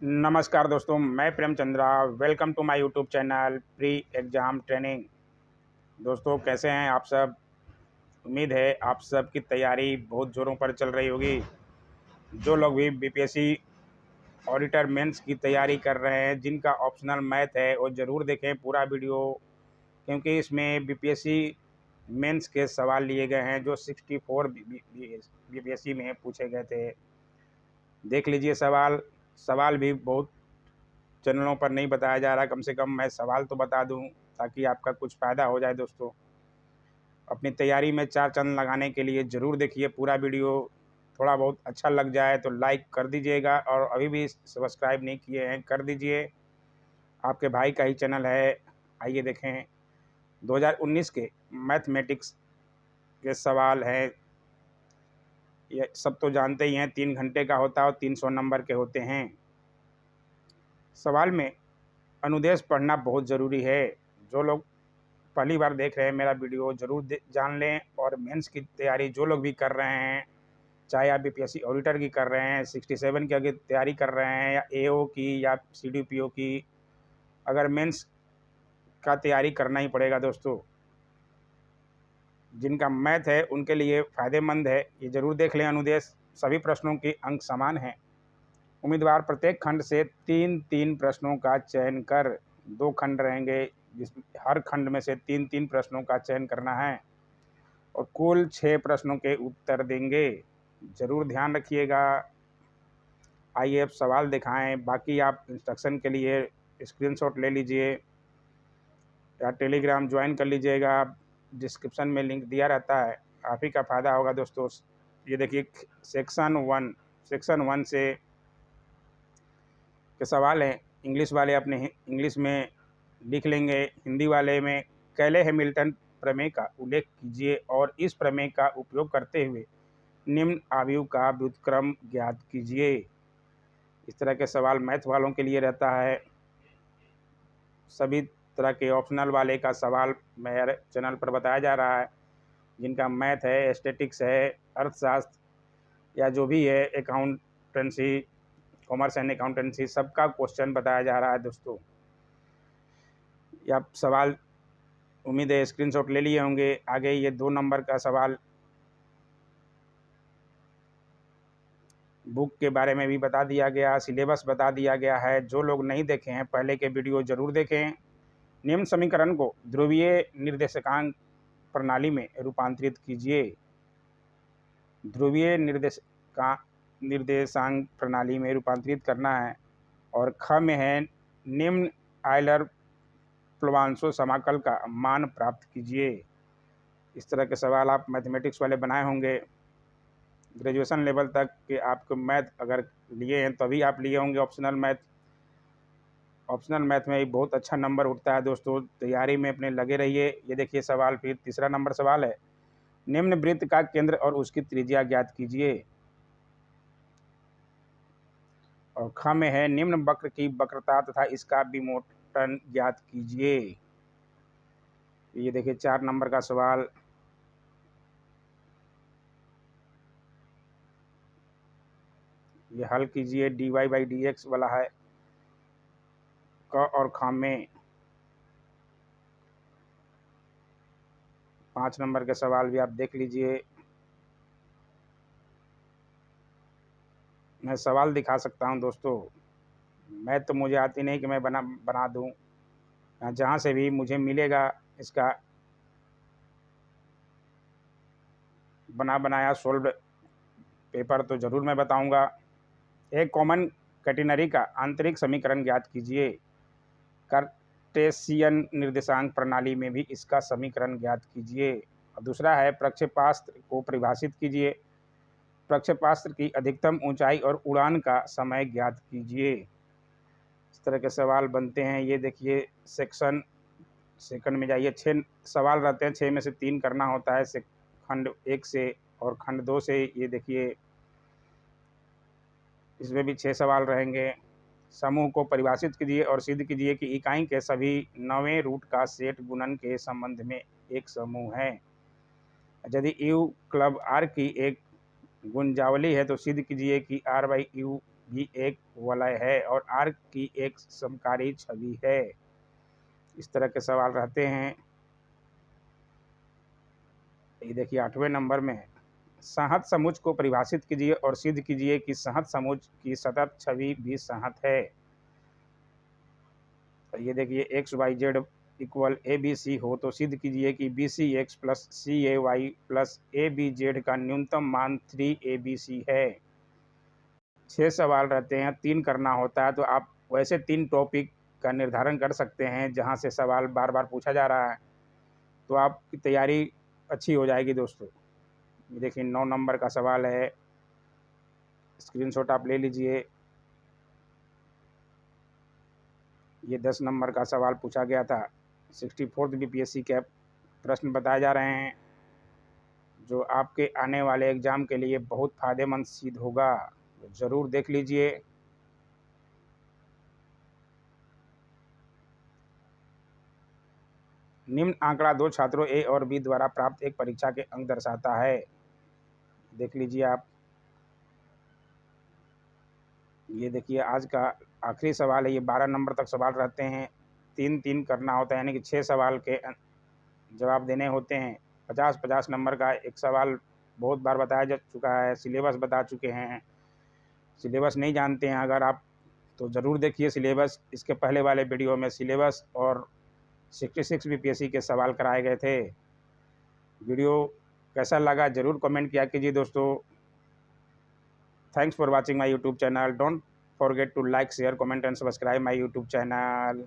नमस्कार दोस्तों, मैं Prem Chandra. Welcome to my YouTube channel pre exam training. दोस्तों, कैसे हैं आप सब? उम्मीद है आप सब की तैयारी बहुत ज़ोरों पर चल रही होगी। जो लोग भी बीपीएससी ऑडिटर मेंस की तैयारी कर रहे हैं, जिनका ऑप्शनल मैथ है, वो ज़रूर देखें पूरा वीडियो, क्योंकि इसमें बीपीएससी मेंस के सवाल लिए गए हैं जो 64 बीपीएससी में पूछे गए थे। देख लीजिए सवाल भी बहुत चैनलों पर नहीं बताया जा रहा। कम से कम मैं सवाल तो बता दूं ताकि आपका कुछ फ़ायदा हो जाए। दोस्तों, अपनी तैयारी में चार चांद लगाने के लिए ज़रूर देखिए पूरा वीडियो। थोड़ा बहुत अच्छा लग जाए तो लाइक कर दीजिएगा, और अभी भी सब्सक्राइब नहीं किए हैं कर दीजिए। आपके भाई का ही चैनल है। आइए देखें 2019 के मैथमेटिक्स के सवाल हैं। ये सब तो जानते ही हैं, 3 घंटे का होता है और 300 नंबर के होते हैं। सवाल में अनुदेश पढ़ना बहुत ज़रूरी है। जो लोग पहली बार देख रहे हैं मेरा वीडियो, ज़रूर जान लें। और मेंस की तैयारी जो लोग भी कर रहे हैं, चाहे आप बीपीएससी ऑडिटर की कर रहे हैं, 67 की अगर तैयारी कर रहे हैं, या एओ की या सीडीपीओ की, अगर मेंस का तैयारी करना ही पड़ेगा दोस्तों। जिनका मैथ है उनके लिए फ़ायदेमंद है, ये ज़रूर देख लें अनुदेश। सभी प्रश्नों के अंक समान हैं। उम्मीदवार प्रत्येक खंड से 3-3 प्रश्नों का चयन कर, 2 खंड रहेंगे जिस हर खंड में से 3-3 प्रश्नों का चयन करना है, और कुल 6 प्रश्नों के उत्तर देंगे। ज़रूर ध्यान रखिएगा। आइए अब सवाल दिखाएं। बाकी आप इंस्ट्रक्शन के लिए स्क्रीनशॉट ले लीजिए या टेलीग्राम ज्वाइन कर लीजिएगा। डिस्क्रिप्शन में लिंक दिया रहता है, आप ही का फ़ायदा होगा दोस्तों। ये देखिए सेक्शन 1 से के सवाल हैं। इंग्लिश वाले अपने इंग्लिश में लिख लेंगे। हिंदी वाले में कैले हैमिल्टन प्रमेय का उल्लेख कीजिए और इस प्रमेय का उपयोग करते हुए निम्न आयु का व्युत्क्रम ज्ञात कीजिए। इस तरह के सवाल मैथ वालों के लिए रहता है। सभी तरह के ऑप्शनल वाले का सवाल मेरे चैनल पर बताया जा रहा है। जिनका मैथ है, स्टैटिक्स है, अर्थशास्त्र या जो भी है, अकाउंटेंसी, कॉमर्स एंड अकाउंटेंसी, सबका क्वेश्चन बताया जा रहा है दोस्तों। या सवाल उम्मीद है स्क्रीनशॉट ले लिए होंगे। आगे ये 2 नंबर का सवाल बुक के बारे में भी बता दिया गया, सिलेबस बता दिया गया है। जो लोग नहीं देखे हैं पहले के वीडियो ज़रूर देखें। निम्न समीकरण को ध्रुवीय निर्देशांक प्रणाली में रूपांतरित कीजिए। ध्रुवीय निर्देशांक प्रणाली में रूपांतरित करना है। और ख में है निम्न आयलर प्लवांशो समाकल का मान प्राप्त कीजिए। इस तरह के सवाल आप मैथमेटिक्स वाले बनाए होंगे। ग्रेजुएशन लेवल तक के आपको मैथ अगर लिए हैं तभी आप लिए होंगे ऑप्शनल मैथ। ऑप्शनल मैथ में भी बहुत अच्छा नंबर उठता है दोस्तों। तैयारी में अपने लगे रहिए। ये देखिए सवाल, फिर तीसरा नंबर सवाल है, निम्न वृत्त का केंद्र और उसकी त्रिज्या ज्ञात कीजिए। और ख में है निम्न वक्र की वक्रता तथा इसका विमोटन ज्ञात कीजिए। ये देखिए 4 नंबर का सवाल। ये हल कीजिए, dy/dx वाला है। क और ख में 5 नंबर के सवाल भी आप देख लीजिए। मैं सवाल दिखा सकता हूं दोस्तों। मैं तो मुझे आती नहीं कि मैं बना दूं। जहां से भी मुझे मिलेगा इसका बनाया सोल्व पेपर तो ज़रूर मैं बताऊंगा। एक कॉमन कैटेनरी का आंतरिक समीकरण ज्ञात कीजिए। कार्टेशियन निर्देशांक प्रणाली में भी इसका समीकरण ज्ञात कीजिए। और दूसरा है प्रक्षेपास्त्र को परिभाषित कीजिए। प्रक्षेपास्त्र की अधिकतम ऊंचाई और उड़ान का समय ज्ञात कीजिए। इस तरह के सवाल बनते हैं। ये देखिए सेकंड में जाइए। 6 सवाल रहते हैं, 6 में से 3 करना होता है खंड 1 से और खंड 2 से। ये देखिए इसमें भी 6 सवाल रहेंगे। समूह को परिभाषित कीजिए और सिद्ध कीजिए कि इकाई के सभी 9वें रूट का सेट गुणन के संबंध में एक समूह है। यदि U क्लब R की एक गुणजावली है तो सिद्ध कीजिए कि R/U भी एक वलय है और आर्क की एक समकारी छवि है। इस तरह के सवाल रहते हैं। ये देखिए 8वें नंबर में, संहत समुच्च को परिभाषित कीजिए और सिद्ध कीजिए कि संहत समुच्च की सतत छवि भी संहत है। तो ये देखिए X Y Z equal A B C हो तो सिद्ध कीजिए कि B C X plus C A Y plus A B Z का न्यूनतम मान 3 है। 6 सवाल रहते हैं, 3 करना होता है, तो आप वैसे 3 टॉपिक का निर्धारण कर सकते हैं जहां से सवाल बार बार पूछा जा रहा है, तो आपकी तैयारी अच्छी हो जाएगी दोस्तों। ये देखिए 9 नंबर का सवाल है, स्क्रीनशॉट आप ले लीजिए। ये 10 नंबर का सवाल पूछा गया था। 64th बीपीएससी के प्रश्न बताए जा रहे हैं जो आपके आने वाले एग्ज़ाम के लिए बहुत फ़ायदेमंद सिद्ध होगा, तो ज़रूर देख लीजिए। निम्न आंकड़ा 2 छात्रों ए और बी द्वारा प्राप्त एक परीक्षा के अंक दर्शाता है। देख लीजिए आप। ये देखिए आज का आखिरी सवाल है, ये 12 नंबर तक सवाल रहते हैं, 3-3 करना होता है, यानी कि 6 सवाल के जवाब देने होते हैं। 50-50 नंबर का एक सवाल बहुत बार बताया जा चुका है, सिलेबस बता चुके हैं। सिलेबस नहीं जानते हैं अगर आप, तो ज़रूर देखिए सिलेबस। इसके पहले वाले वीडियो में सिलेबस और 66 बीपीएससी के सवाल कराए गए थे। वीडियो कैसा लगा ज़रूर कमेंट किया कीजिए दोस्तों। Thanks for watching my YouTube channel. Don't forget to like, share, comment and subscribe my YouTube channel.